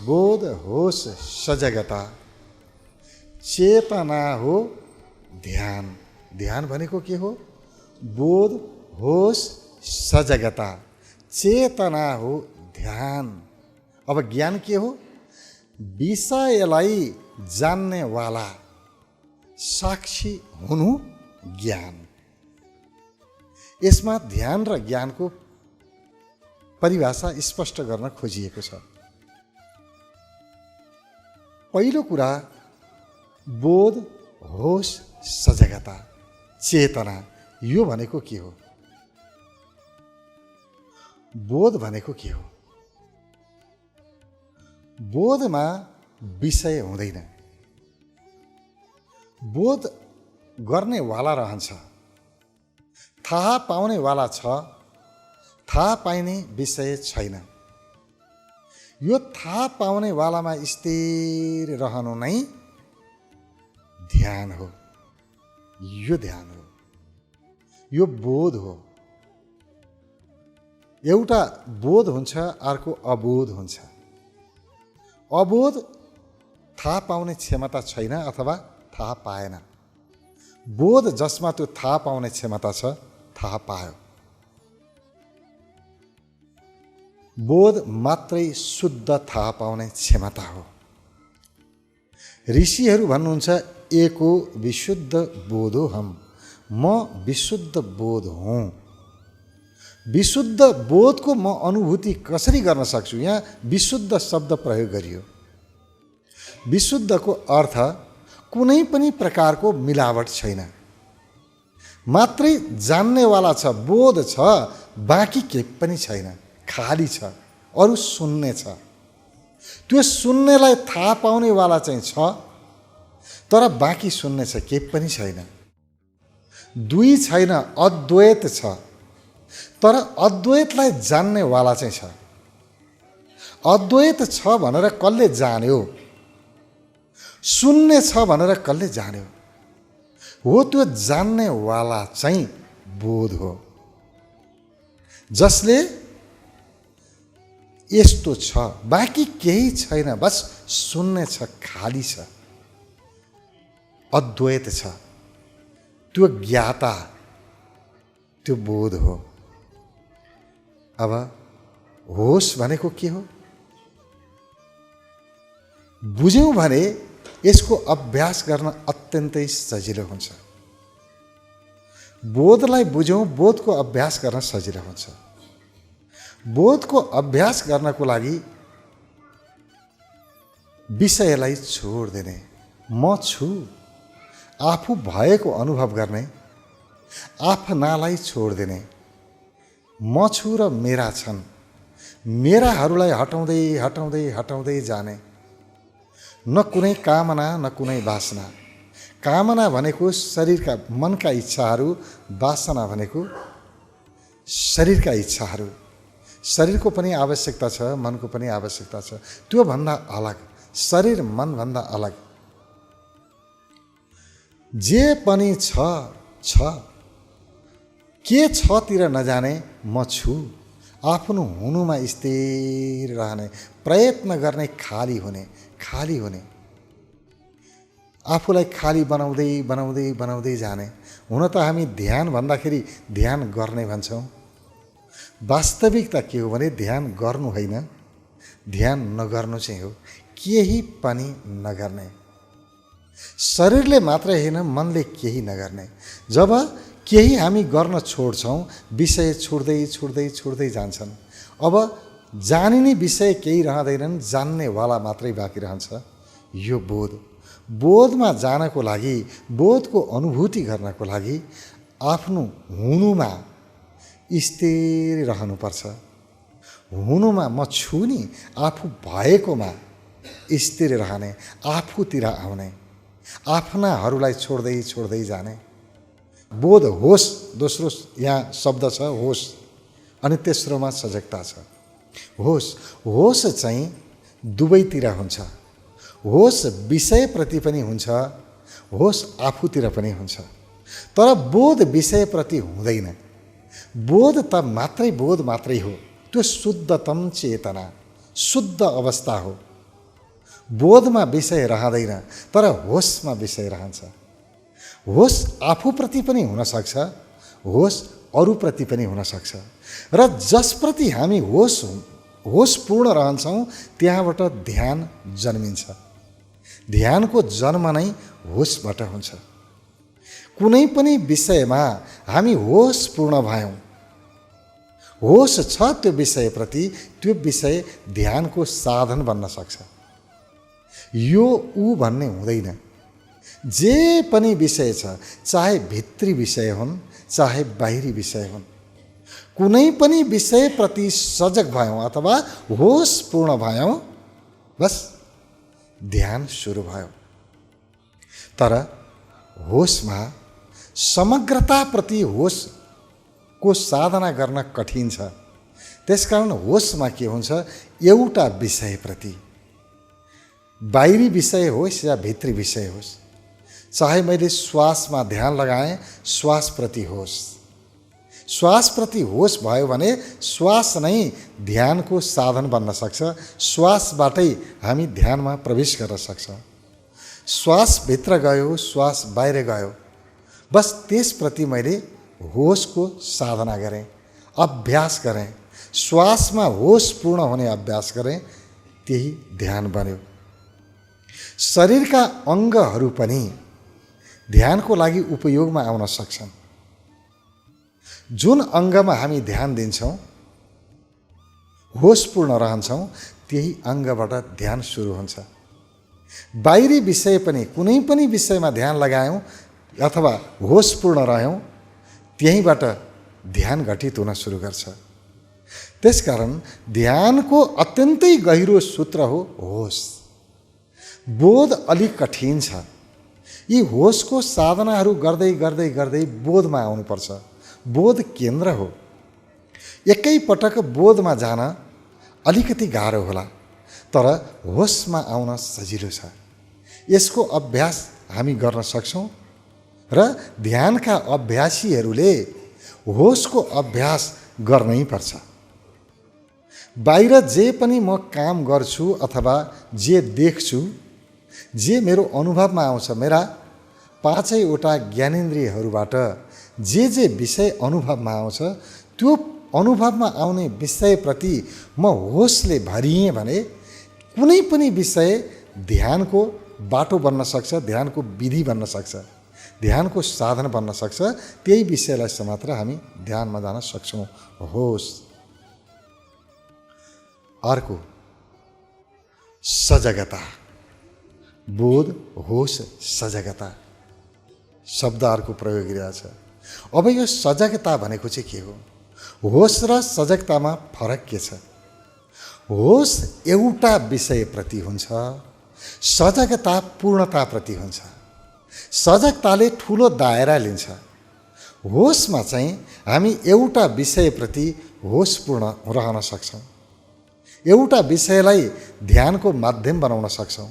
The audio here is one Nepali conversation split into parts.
बोध होस सजगता, चेतना हो ध्यान। ध्यान भनेको के हो? बोध होस सजगता, चेतना हो ध्यान। अब ज्ञान के हो? विषयलाई जान्ने वाला साक्षी हुनु ज्ञान। यसमा ध्यान र ज्ञानको परिभाषा स्पष्ट गर्न खोजिएको छ। पहिलो कुरा, बोध होस सजगता, चेतना, यो भनेको के हो? बोध भनेको के हो? बोधमा विषय हुँदैन, बोध गर्नेवाला रहन्छ। थाहा पाउनेवाला छ, थाहा पाइने विषय छैन। यो थाहा पाउनेवालामा स्थिर रहनु नै ध्यान हो। यो ध्यान हो, यो बोध हो। एउटा बोध हुन्छ, अर्को अबोध हुन्छ। अबोध थाहा पाउने क्षमता छैन अथवा थाहा पाएन। बोध जसमा त्यो थाहा पाउने क्षमता छ, थाहा पायो। बोध मात्रै शुद्ध थाहा पाउने क्षमता हो। ऋषिहरू भन्नुहुन्छ, एको विशुद्ध बोधो हम, म विशुद्ध बोध हुँ। विशुद्ध बोधको म अनुभूति कसरी गर्न सक्छु? यहाँ विशुद्ध शब्द प्रयोग गरियो। विशुद्धको अर्थ कुनै पनि प्रकारको मिलावट छैन, मात्रै जान्नेवाला छ, बोध छ, बाँकी केही पनि छैन, खाली छ, अरू सुन्ने छ। त्यो सुन्नेलाई थाहा पाउनेवाला चाहिँ छ, तर बाँकी सुन्ने छ, केही पनि छैन। दुई छैन, अद्वैत छ, तर अद्वैतलाई जान्नेवाला चाहिँ छ। अद्वैत छ भनेर कसले जान्यो? सुन्ने छ भनेर कसले जान्यो? हो, त्यो जान्नेवाला चाहिँ बोध हो, जसले यस्तो छ, बाँकी केही छैन, बस सुन्ने छ, खाली छ, अद्वैत छ। त्यो ज्ञाता, त्यो बोध हो। अब होस भनेको के हो? बुझ्यौँ भने यसको अभ्यास गर्न अत्यन्तै सजिलो हुन्छ। बोधलाई बुझौँ, बोधको अभ्यास गर्न सजिलो हुन्छ। बोधको अभ्यास गर्नको लागि विषयलाई छोडिदिने, म छु, आफू भएको अनुभव गर्ने, आफ्नालाई छोडिदिने। म छु र मेरा छन्, मेराहरूलाई हटाउँदै हटाउँदै हटाउँदै जाने। न कुनै कामना, न कुनै वासना। कामना भनेको शरीरका, मनका इच्छाहरू, वासना भनेको शरीरका इच्छाहरू। शरीरको पनि आवश्यकता छ, मनको पनि आवश्यकता छ, त्योभन्दा अलग, शरीर मनभन्दा अलग। जे पनि छ छ, के छतिर नजाने, म छु, आफ्नो हुनुमा स्थिर रहने, प्रयत्न गर्ने, खाली हुने, खाली हुने, आफूलाई खाली बनाउँदै बनाउँदै बनाउँदै जाने। हुन त हामी ध्यान भन्दाखेरि ध्यान गर्ने भन्छौँ। वास्तविकता के हो भने ध्यान गर्नु होइन, ध्यान नगर्नु चाहिँ हो। केही पनि नगर्ने, शरीरले मात्रै होइन, मनले केही नगर्ने। जब केही हामी गर्न छोड्छौँ, विषय छुट्दै छुट्दै छुट्दै जान्छन्। अब जानिने विषय केही रहँदैनन्, जान्नेवाला मात्रै बाँकी रहन्छ। यो बोध। बोधमा जानको लागि, बोधको अनुभूति गर्नको लागि आफ्नो हुनुमा स्थिर रहनुपर्छ। हुनुमा म छु नि, आफू भएकोमा स्थिर रहने, आफूतिर आउने, आफ्नाहरूलाई छोड्दै छोड्दै जाने। बोध होस, दोस्रो यहाँ शब्द छ होस, अनि तेस्रोमा सजगता छ। होस, होस चाहिँ दुवैतिर हुन्छ। होस विषयप्रति पनि हुन्छ, होस आफूतिर पनि हुन्छ। तर बोध विषयप्रति हुँदैन। बोध त मात्रै बोध मात्रै हो। त्यो शुद्धतम चेतना, शुद्ध अवस्था हो। बोधमा विषय रहँदैन, तर होसमा विषय रहन्छ। होस आफूप्रति पनि हुनसक्छ, होस अरूप्रति पनि हुनसक्छ। र जसप्रति हामी होसपूर्ण रहन्छौँ त्यहाँबाट ध्यान जन्मिन्छ। ध्यानको जन्म नै होसबाट हुन्छ। कुनै पनि विषयमा हामी होसपूर्ण भयौँ, होस छ त्यो विषयप्रति, त्यो विषय ध्यानको साधन बन्न सक्छ। यो ऊ भन्ने हुँदैन। जे पनि विषय छ, चाहे भित्री विषय हुन् चाहे बाहिरी विषय हुन्, कुनै पनि विषयप्रति सजग भयौँ अथवा होसपूर्ण भयौँ, बस ध्यान सुरु भयो। तर होसमा समग्रताप्रति होसको साधना गर्न कठिन छ। त्यसकारण होसमा के हुन्छ, एउटा विषयप्रति, बाहिरी विषय होस् या भित्री विषय होस्, चाहे मैले श्वासमा ध्यान लगाएँ, श्वासप्रति होस्, श्वासप्रति होस भयो भने श्वास नै ध्यानको साधन बन्न सक्छ। श्वासबाटै हामी ध्यानमा प्रवेश गर्न सक्छौँ। श्वास भित्र गयो, श्वास बाहिर गयो, बस त्यसप्रति मैले होसको साधना गरेँ, अभ्यास गरेँ, श्वासमा होसपूर्ण हुने अभ्यास गरेँ, त्यही ध्यान बन्यो। शरीरका अङ्गहरू पनि ध्यानको लागि उपयोगमा आउन सक्छन्। जुन अङ्गमा हामी ध्यान दिन्छौँ, होसपूर्ण रहन्छौँ, त्यही अङ्गबाट ध्यान सुरु हुन्छ। बाहिरी विषय पनि, कुनै पनि विषयमा ध्यान लगायौँ अथवा होसपूर्ण रह्यौँ, त्यहीँबाट ध्यान घटित हुन सुरु गर्छ। त्यसकारण ध्यानको अत्यन्तै गहिरो सूत्र हो होस। बोध अलिक कठिन छ। यी होसको साधनाहरू गर्दै गर्दै गर्दै बोधमा आउनुपर्छ। बोध केन्द्र हो। एकै पटक बोधमा जान अलिकति गाह्रो होला, तर होसमा आउन सजिलो छ। यसको अभ्यास हामी गर्न सक्छौँ र ध्यानका अभ्यासीहरूले होसको अभ्यास गर्नै पर्छ। बाहिर जे पनि म काम गर्छु अथवा जे देख्छु, जे मेरो अनुभवमा आउँछ, मेरा पाँचैवटा ज्ञानेन्द्रियहरूबाट जे विषय अनुभवमा आउँछ, त्यो अनुभवमा आउने विषयप्रति म होसले भरिएँ भने कुनै पनि विषय ध्यानको बाटो बन्न सक्छ, ध्यानको विधि बन्न सक्छ, ध्यानको साधन बन्न सक्छ। त्यही विषयलाई मात्र हामी ध्यानमा जान सक्छौँ। होस। अर्को सजगता। बोध, होस, सजगता शब्द अर्को प्रयोग गरिरहेछ। अब यो सजगता भनेको चाहिँ के हो? होस र सजगतामा फरक के छ? होस एउटा विषयप्रति हुन्छ, सजगता पूर्णताप्रति हुन्छ। सजगताले ठुलो दायरा लिन्छ। होसमा चाहिँ हामी एउटा विषयप्रति होसपूर्ण रहन सक्छौँ, एउटा विषयलाई ध्यानको माध्यम बनाउन सक्छौँ।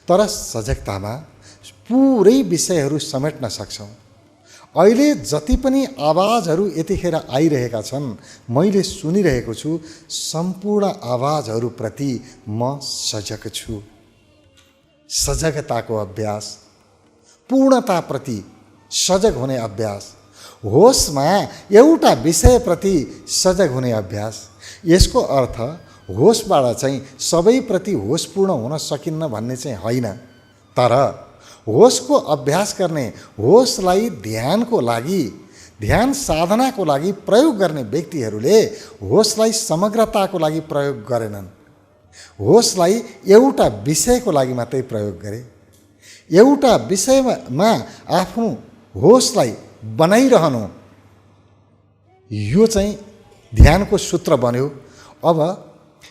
तर सजगतामा पुरै विषयहरू समेट्न सक्छौँ। अहिले जति पनि आवाजहरू यतिखेर आइरहेका छन्, मैले सुनिरहेको छु, सम्पूर्ण आवाजहरूप्रति म सजग छु। सजगताको अभ्यास, पूर्णताप्रति सजग हुने अभ्यास, होसमा एउटा विषयप्रति सजग हुने अभ्यास। यसको अर्थ होसबाट चाहिँ सबैप्रति होसपूर्ण हुन सकिन्न भन्ने चाहिँ होइन, तर होसको अभ्यास गर्ने, होसलाई ध्यानको लागि, ध्यान साधनाको लागि प्रयोग गर्ने व्यक्तिहरूले होसलाई समग्रताको लागि प्रयोग गरेनन्। होसलाई एउटा विषयको लागि मात्रै प्रयोग गरे। एउटा विषयमा आफ्नो होसलाई बनाइरहनु, यो चाहिँ ध्यानको सूत्र बन्यो। अब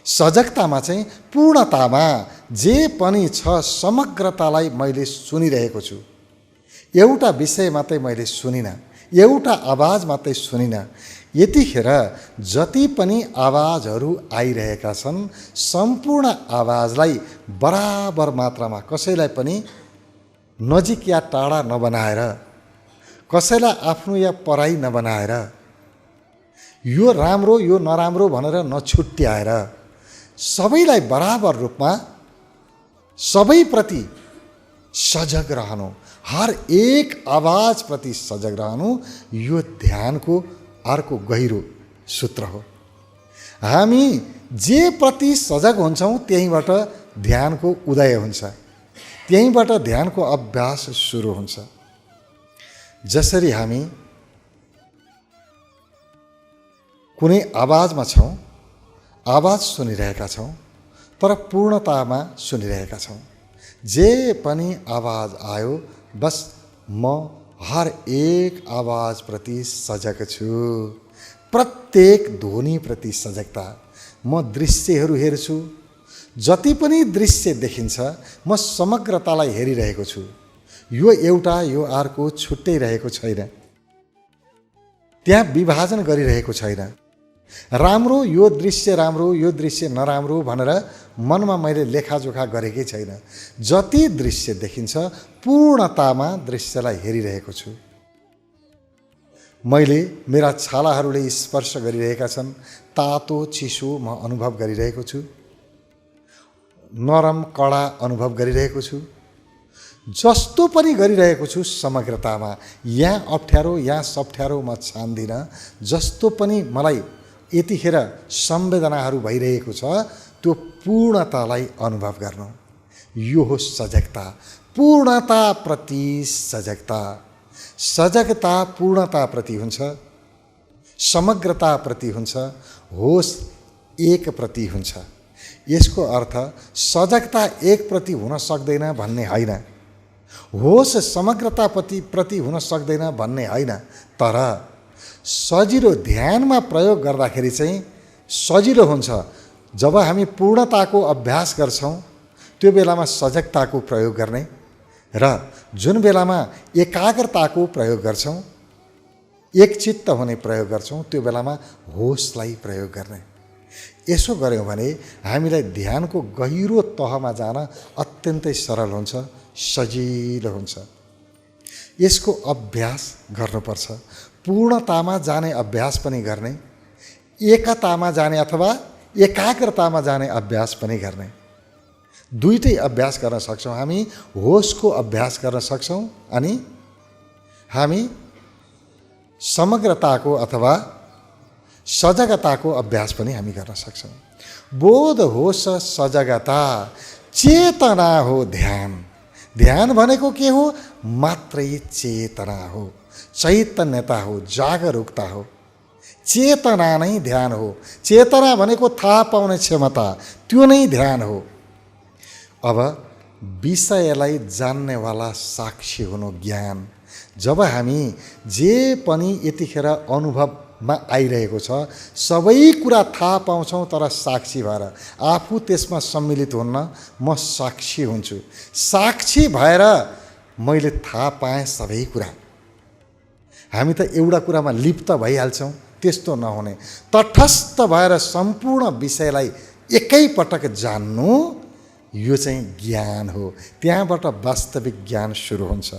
सजगतामा चाहिँ पूर्णतामा जे पनि छ, समग्रतालाई मैले सुनिरहेको छु। एउटा विषय मात्रै मैले सुनिनँ, एउटा आवाज मात्रै सुनिनँ। यतिखेर जति पनि आवाजहरू आइरहेका छन्, सम्पूर्ण आवाजलाई बराबर मात्रामा, कसैलाई पनि नजिक या टाढा नबनाएर, कसैलाई आफ्नो या पराई नबनाएर, यो राम्रो यो नराम्रो भनेर नछुट्याएर, सबैलाई बराबर रूपमा सबैप्रति सजग रहनु, हर एक आवाजप्रति सजग रहनु, यो ध्यानको अर्को गहिरो सूत्र हो। हामी जे प्रति सजग हुन्छौँ त्यहीँबाट ध्यानको उदय हुन्छ, त्यहीँबाट ध्यानको अभ्यास सुरु हुन्छ। जसरी हामी कुनै आवाजमा छौँ, आवाज सुनिरहेका छौँ तर पूर्णतामा सुनिरहेका छौँ। जे पनि आवाज आयो बस म हर एक आवाजप्रति सजग छु, प्रत्येक ध्वनिप्रति सजगता। म दृश्यहरू हेर्छु, जति पनि दृश्य देखिन्छ म समग्रतालाई हेरिरहेको छु। यो एउटा यो अर्को छुट्टै रहेको छैन, त्यहाँ विभाजन गरिरहेको छैन। राम्रो यो दृश्य राम्रो, यो दृश्य नराम्रो भनेर मनमा मैले लेखाजोखा गरेकै छैन। जति दृश्य देखिन्छ पूर्णतामा दृश्यलाई हेरिरहेको छु। मैले मेरा छालाहरूले स्पर्श गरिरहेका छन्, तातो चिसो म अनुभव गरिरहेको छु, नरम कडा अनुभव गरिरहेको छु। जस्तो पनि गरिरहेको छु समग्रतामा, यहाँ अप्ठ्यारो यहाँ सप्ठ्यारो म छान्दिनँ। जस्तो पनि मलाई यतिखेर संवेदनाहरू भइरहेको छ त्यो पूर्णतालाई अनुभव गर्नु, यो हो सजगता। पूर्णताप्रति सजगता, सजगता पूर्णताप्रति हुन्छ, समग्रताप्रति हुन्छ, होस एक प्रति हुन्छ। यसको अर्थ सजगता एक प्रति हुन सक्दैन भन्ने होइन, होस समग्रताप्रति हुन सक्दैन भन्ने होइन। तर सजिलो ध्यानमा प्रयोग गर्दाखेरि चाहिँ सजिलो हुन्छ। जब हामी पूर्णताको अभ्यास गर्छौँ त्यो बेलामा सजगताको प्रयोग गर्ने, र जुन बेलामा एकाग्रताको प्रयोग गर्छौँ, एकचित्त हुने प्रयोग गर्छौँ, त्यो बेलामा होसलाई प्रयोग गर्ने। यसो गऱ्यौँ भने हामीलाई ध्यानको गहिरो तहमा जान अत्यन्तै सरल हुन्छ, सजिलो हुन्छ। यसको अभ्यास गर्नुपर्छ, पूर्णतामा जाने अभ्यास पनि गर्ने, एकतामा जाने अथवा एकाग्रतामा जाने अभ्यास पनि गर्ने। दुईटै अभ्यास गर्न सक्छौँ हामी। होसको अभ्यास गर्न सक्छौँ अनि हामी समग्रताको अथवा सजगताको अभ्यास पनि हामी गर्न सक्छौँ। बोध होस सजगता चेतना हो ध्यान। ध्यान भनेको के हो? मात्रै चेतना हो, चैतन्यता हो, जागरुकता हो। चेतना नै ध्यान हो। चेतना भनेको थाहा पाउने क्षमता, त्यो नै ध्यान हो। अब विषयलाई जान्नेवाला साक्षी हुनु ज्ञान। जब हामी जे पनि यतिखेर अनुभवमा आइरहेको छ सबै कुरा थाहा पाउँछौँ, तर साक्षी भएर आफू त्यसमा सम्मिलित हुन्न, म साक्षी हुन्छु। साक्षी भएर मैले थाहा पाएँ सबै कुरा। हामी त एउटा कुरामा लिप्त भइहाल्छौँ, त्यस्तो नहुने। तटस्थ भएर सम्पूर्ण विषयलाई एकैपटक जान्नु, यो चाहिँ ज्ञान हो। त्यहाँबाट वास्तविक ज्ञान सुरु हुन्छ।